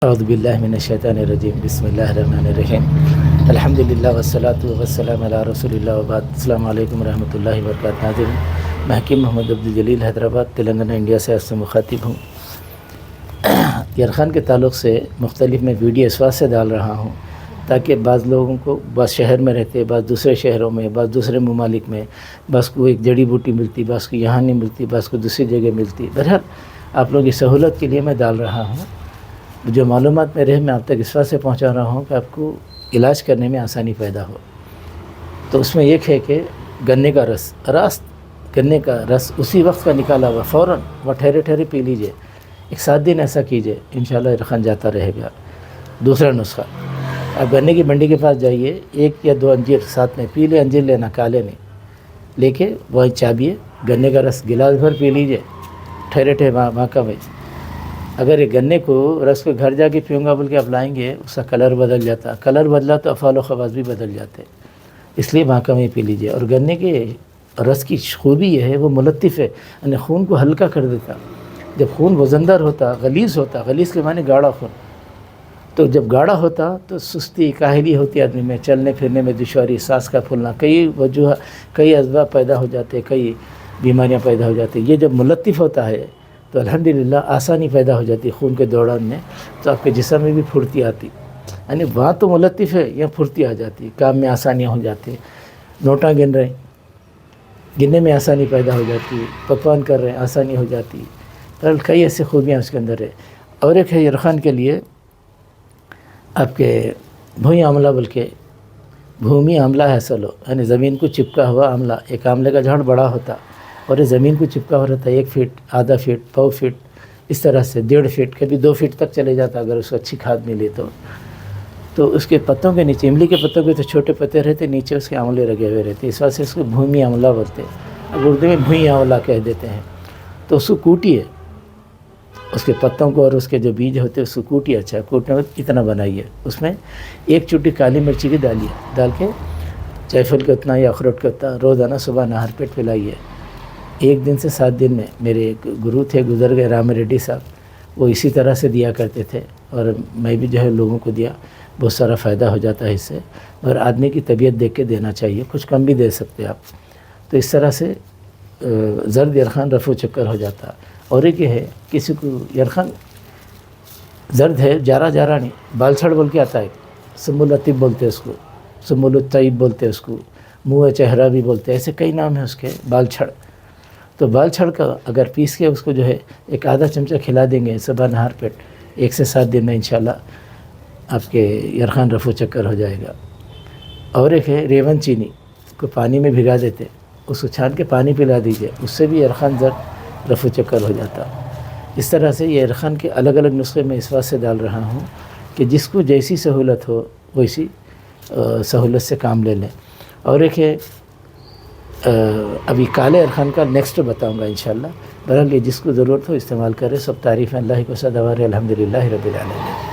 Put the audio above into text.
اعوذ باللہ من الشیطان الرجیم بسم اللہ الرحمن الرحیم الحمدللہ والصلاة والسلام علی رسول اللہ وبعد۔ السلام علیکم ورحمۃ اللہ وبرکاتہ۔ ناظرین، میں حکیم محمد عبدالجلیل حیدرآباد تلنگانہ انڈیا سے آپ سے مخاطب ہوں۔ یرخان کے تعلق سے مختلف میں ویڈیو اس واسطے ڈال رہا ہوں تاکہ بعض لوگوں کو بعض شہر میں رہتے، بعض دوسرے شہروں میں، بعض دوسرے ممالک میں، بعض کو ایک جڑی بوٹی ملتی، بعض کو یہاں نہیں ملتی، بعض کو دوسری جگہ ملتی۔ بہرحال آپ لوگوں کی سہولت کے لیے میں ڈال رہا ہوں۔ جو معلومات میں آپ تک اس واسطے پہنچا رہا ہوں کہ آپ کو علاج کرنے میں آسانی پیدا ہو۔ تو اس میں ایک ہے کہ گنے کا رس، گنے کا رس اسی وقت کا نکالا ہوا فوراً وہ ٹھہرے ٹھہرے پی لیجئے، 7 دن ایسا کیجئے، انشاءاللہ یرخان جاتا رہے گا۔ دوسرا نسخہ، آپ گنے کی منڈی کے پاس جائیے، 1 یا 2 انجیر ساتھ میں پی لے، انجیر لینا کالے نہیں، لے کے وہیں چابیے، گنے کا رس گلاس بھر پی لیجئے ٹھہرے ٹھہرے وہاں کا وہیں۔ اگر یہ گنے کو رس کو گھر جا کے پیوں گا بول کے آپ لائیں گے، اس کا کلر بدل جاتا، کلر بدلا تو افعال و خواص بھی بدل جاتے، اس لیے وہاں کا میں پی لیجئے۔ اور گنے کے رس کی خوبی یہ ہے وہ ملطف ہے، یعنی خون کو ہلکا کر دیتا۔ جب خون وزندر ہوتا، غلیظ کے معنی گاڑھا خون، تو جب گاڑھا ہوتا تو سستی کاہلی ہوتی آدمی میں، چلنے پھرنے میں دشواری، سانس کا پھولنا، کئی اسباب پیدا ہو جاتے، کئی بیماریاں پیدا ہو جاتی۔ یہ جب ملطف ہوتا ہے تو الحمدللہ آسانی پیدا ہو جاتی خون کے دوران میں، تو آپ کے جسم میں بھی پھرتی آتی، یعنی وہاں تو ملطف ہے، یہاں پھرتی آ جاتی، کام میں آسانیاں ہو جاتی، نوٹاں گن رہے گننے میں آسانی پیدا ہو جاتی، پکوان کر رہے ہیں آسانی ہو جاتی۔ پر کئی ایسی خوبیاں اس کے اندر ہے۔ اور ایک ہے یرخان کے لیے آپ کے بھوئی آملہ بلکہ بھومی آملہ ہے اصل، یعنی زمین کو چپکا ہوا آملہ، ایک آملے کا جھاڑ بڑا ہوتا اور یہ زمین کو چپکا ہو رہتا ہے، 1 فٹ، آدھا فٹ، پاؤ فٹ، اس طرح سے 1.5 فٹ، کبھی 2 فٹ تک چلے جاتا اگر اس کو اچھی کھاد ملے تو اس کے پتوں کے نیچے، املی کے پتوں کے تو چھوٹے پتے رہتے، نیچے اس کے آملے لگے ہوئے رہتے، اس وجہ سے اس کو بھومی آملہ بولتے ہیں، اب اردو میں بھوئی آملہ کہہ دیتے ہیں۔ تو اس کو کوٹیے، اس کے پتوں کو اور اس کے جو بیج ہوتے ہیں اس کو کوٹیے، اچھا کوٹنے میں اتنا بنائیے، اس میں 1 چٹکی کالی مرچی کی ڈالیے، ڈال کے جائفل کا اتنا یا اخروٹ کا اتنا روزانہ صبح نہار پیٹ پلائیے۔ 1 دن سے 7 دن میں میرے ایک گرو تھے، گزر گئے، رام ریڈی صاحب، وہ اسی طرح سے دیا کرتے تھے اور میں بھی جو ہے لوگوں کو دیا، بہت سارا فائدہ ہو جاتا ہے اس سے، اور آدمی کی طبیعت دیکھ کے دینا چاہیے، کچھ کم بھی دے سکتے آپ۔ تو اس طرح سے زرد یرخان رفع و چکر ہو جاتا۔ اور ایک یہ ہے کسی کو یرخان زرد ہے، جارا نہیں، بال چھڑ بول کے آتا ہے، سم الطیب بولتے ہیں اس کو، سم الطیب بولتے ہیں اس کو، منہ چہرہ بھی بولتے ہیں، ایسے کئی نام ہیں اس کے، بال چھڑ۔ تو بال چھڑ کا اگر پیس کے اس کو جو ہے 1 آدھا چمچہ کھلا دیں گے صبح نہار پیٹ، 1 سے 7 دن میں انشاءاللہ آپ کے یرخان رفع و چکر ہو جائے گا۔ اور ایک ہے ریون چینی کو پانی میں بھگا دیتے، اس کو چھان کے پانی پلا دیجئے، اس سے بھی یرخان زرد رفع و چکر ہو جاتا۔ اس طرح سے یہ یرخان کے الگ الگ نسخے میں اس واسطے ڈال رہا ہوں کہ جس کو جیسی سہولت ہو ویسی سہولت سے کام لے لیں۔ اور ایک ہے ابھی کالے یرخان کا نیکسٹ بتاؤں گا انشاءاللہ۔ بہرحال یہ جس کو ضرورت ہو استعمال کرے، سب تعریف اللہ کو صدوار الحمدللہ رب العالمین۔